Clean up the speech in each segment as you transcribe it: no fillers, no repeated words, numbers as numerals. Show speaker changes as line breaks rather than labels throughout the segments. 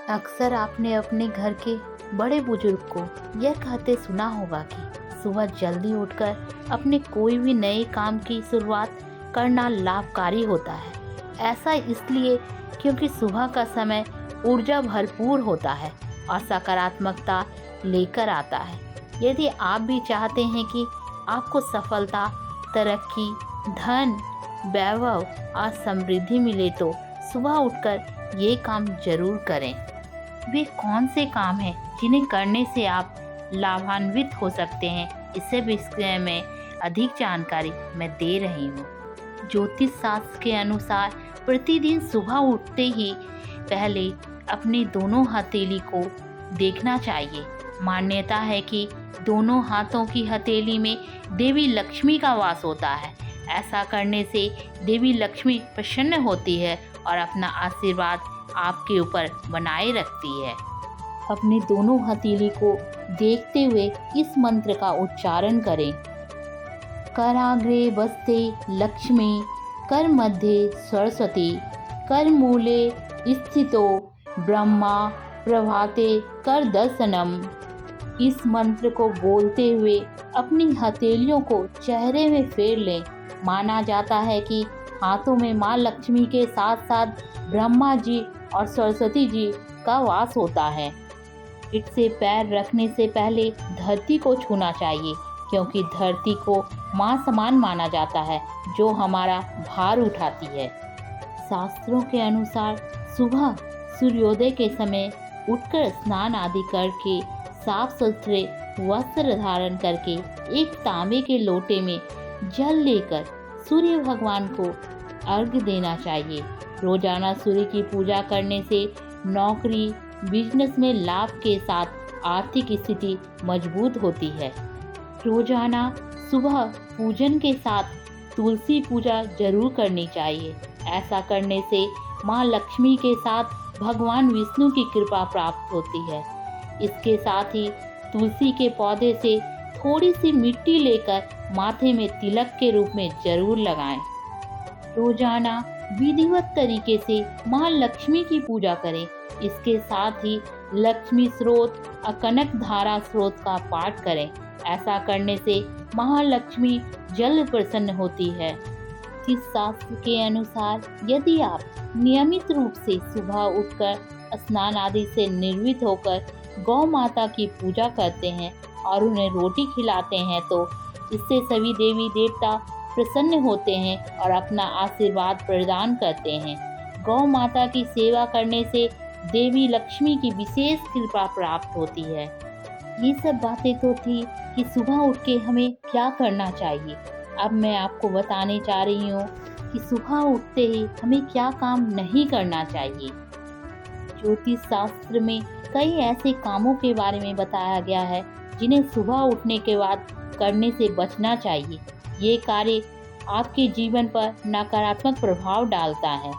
अक्सर आपने अपने घर के बड़े बुजुर्ग को यह कहते सुना होगा कि सुबह जल्दी उठकर अपने कोई भी नए काम की शुरुआत करना लाभकारी होता है। ऐसा इसलिए क्योंकि सुबह का समय ऊर्जा भरपूर होता है और सकारात्मकता लेकर आता है। यदि आप भी चाहते हैं कि आपको सफलता, तरक्की, धन, वैभव और समृद्धि मिले तो सुबह उठकर ये काम जरूर करें। वे कौन से काम हैं जिन्हें करने से आप लाभान्वित हो सकते हैं, इससे विषय में अधिक जानकारी मैं दे रही हूँ। ज्योतिष शास्त्र के अनुसार प्रतिदिन सुबह उठते ही पहले अपनी दोनों हथेली को देखना चाहिए। मान्यता है कि दोनों हाथों की हथेली में देवी लक्ष्मी का वास होता है। ऐसा करने से देवी लक्ष्मी प्रसन्न होती है और अपना आशीर्वाद आपके ऊपर बनाए रखती है। अपने दोनों हथेली को देखते हुए इस मंत्र का उच्चारण करें। कराग्रे बस्ते लक्ष्मी, कर मध्य सरस्वती, कर मूले स्थितो ब्रह्मा, प्रभाते कर दर्शनम। इस मंत्र को बोलते हुए अपनी हथेलियों को चेहरे में फेर लें। माना जाता है कि हाथों में माँ लक्ष्मी के साथ साथ ब्रह्मा जी और सरस्वती जी का वास होता है। ईंट से पैर रखने से पहले धरती को छूना चाहिए, क्योंकि धरती को माँ समान माना जाता है जो हमारा भार उठाती है। शास्त्रों के अनुसार सुबह सूर्योदय के समय उठकर स्नान आदि करके साफ सुथरे वस्त्र धारण करके एक तांबे के लोटे में जल लेकर सूर्य भगवान को अर्घ्य देना चाहिए। रोजाना सूर्य की पूजा करने से नौकरी, बिजनेस में लाभ के साथ आर्थिक स्थिति मजबूत होती है। रोजाना सुबह पूजन के साथ तुलसी पूजा जरूर करनी चाहिए। ऐसा करने से माँ लक्ष्मी के साथ भगवान विष्णु की कृपा प्राप्त होती है। इसके साथ ही तुलसी के पौधे से थोड़ी सी मिट्टी लेकर माथे में तिलक के रूप में जरूर लगाएं। रोजाना विधिवत तरीके से माँ लक्ष्मी की पूजा करें। इसके साथ ही लक्ष्मी स्रोत और कनक धारा स्रोत का पाठ करें। ऐसा करने से महालक्ष्मी जल्द प्रसन्न होती है। इस शास्त्र के अनुसार यदि आप नियमित रूप से सुबह उठकर स्नान आदि से निर्वित होकर गौ माता की पूजा करते हैं और उन्हें रोटी खिलाते हैं तो इससे सभी देवी देवता प्रसन्न होते हैं और अपना आशीर्वाद प्रदान करते हैं। गौ माता की सेवा करने से देवी लक्ष्मी की विशेष कृपा प्राप्त होती है। ये सब बातें तो थी कि सुबह उठ के हमें क्या करना चाहिए। अब मैं आपको बताने जा रही हूँ कि सुबह उठते ही हमें क्या काम नहीं करना चाहिए। ज्योतिष शास्त्र में कई ऐसे कामों के बारे में बताया गया है जिन्हें सुबह उठने के बाद करने से बचना चाहिए। ये कार्य आपके जीवन पर नकारात्मक प्रभाव डालता है।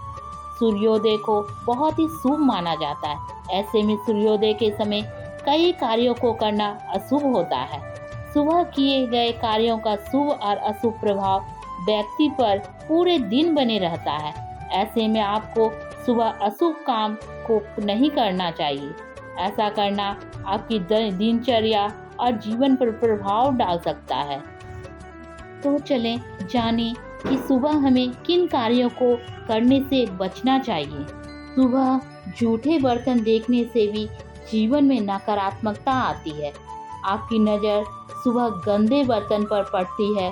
सूर्योदय को बहुत ही शुभ माना जाता है। ऐसे में सूर्योदय के समय कई कार्यों को करना अशुभ होता है। सुबह किए गए कार्यों का शुभ और अशुभ प्रभाव व्यक्ति पर पूरे दिन बने रहता है। ऐसे में आपको सुबह अशुभ काम को नहीं करना चाहिए। ऐसा करना आपकी दिनचर्या और जीवन पर प्रभाव डाल सकता है। तो चलें जानें कि सुबह हमें किन कार्यों को करने से बचना चाहिए। सुबह झूठे बर्तन देखने से भी जीवन में नकारात्मकता आती है। आपकी नज़र सुबह गंदे बर्तन पर पड़ती है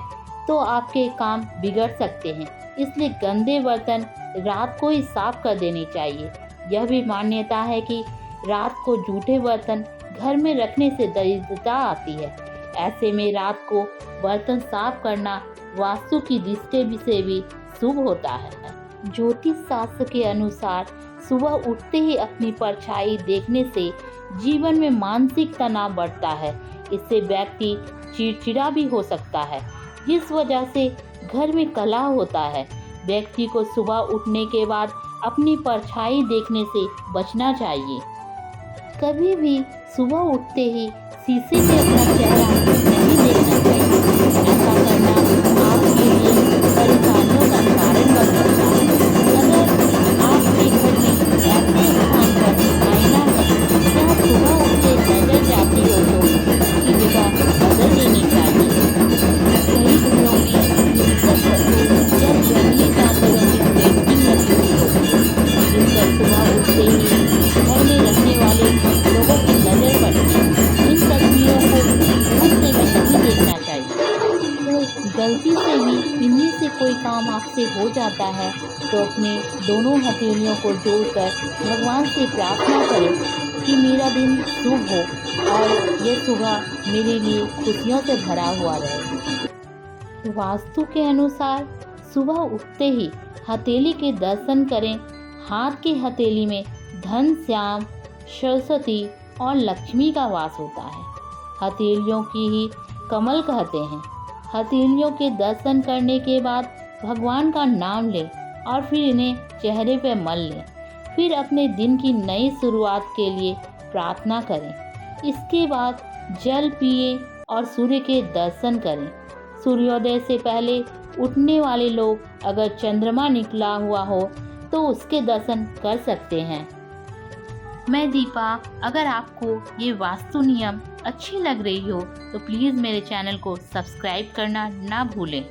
तो आपके काम बिगड़ सकते हैं। इसलिए गंदे बर्तन रात को ही साफ कर देने चाहिए। यह भी मान्यता है कि रात को जूठे बर्तन घर में रखने से दरिद्रता आती है। ऐसे में रात को बर्तन साफ करना वास्तु की दृष्टि से भी शुभ होता है। ज्योतिष शास्त्र के अनुसार सुबह उठते ही अपनी परछाई देखने से जीवन में मानसिक तनाव बढ़ता है। इससे व्यक्ति चिड़चिड़ा भी हो सकता है, जिस वजह से घर में कलह होता है। व्यक्ति को सुबह उठने के बाद अपनी परछाई देखने से बचना चाहिए। कभी भी सुबह उठते ही शीशे में अपना चेहरा नहीं देखना चाहिए। ऐसा करना आपके लिए परेशानियों का कारण बन सकता है। अगर आपके घर में ऐसे स्थान पर आईना काम आपसे हो जाता है तो अपने दोनों हथेलियों को जोड़कर भगवान से प्रार्थना करें कि मेरा दिन शुभ हो और यह सुबह मेरे लिए खुशियों से भरा हुआ रहे। वास्तु के अनुसार सुबह उठते ही हथेली के दर्शन करें। हाथ की हथेली में धन, श्याम, सरस्वती और लक्ष्मी का वास होता है। हथेलियों की ही कमल कहते हैं। हथेलियों के दर्शन करने के बाद भगवान का नाम लें और फिर इन्हें चेहरे पर मल लें। फिर अपने दिन की नई शुरुआत के लिए प्रार्थना करें। इसके बाद जल पिए और सूर्य के दर्शन करें। सूर्योदय से पहले उठने वाले लोग अगर चंद्रमा निकला हुआ हो तो उसके दर्शन कर सकते हैं। मैं दीपा, अगर आपको ये वास्तु नियम अच्छी लग रही हो तो प्लीज़ मेरे चैनल को सब्सक्राइब करना ना भूलें।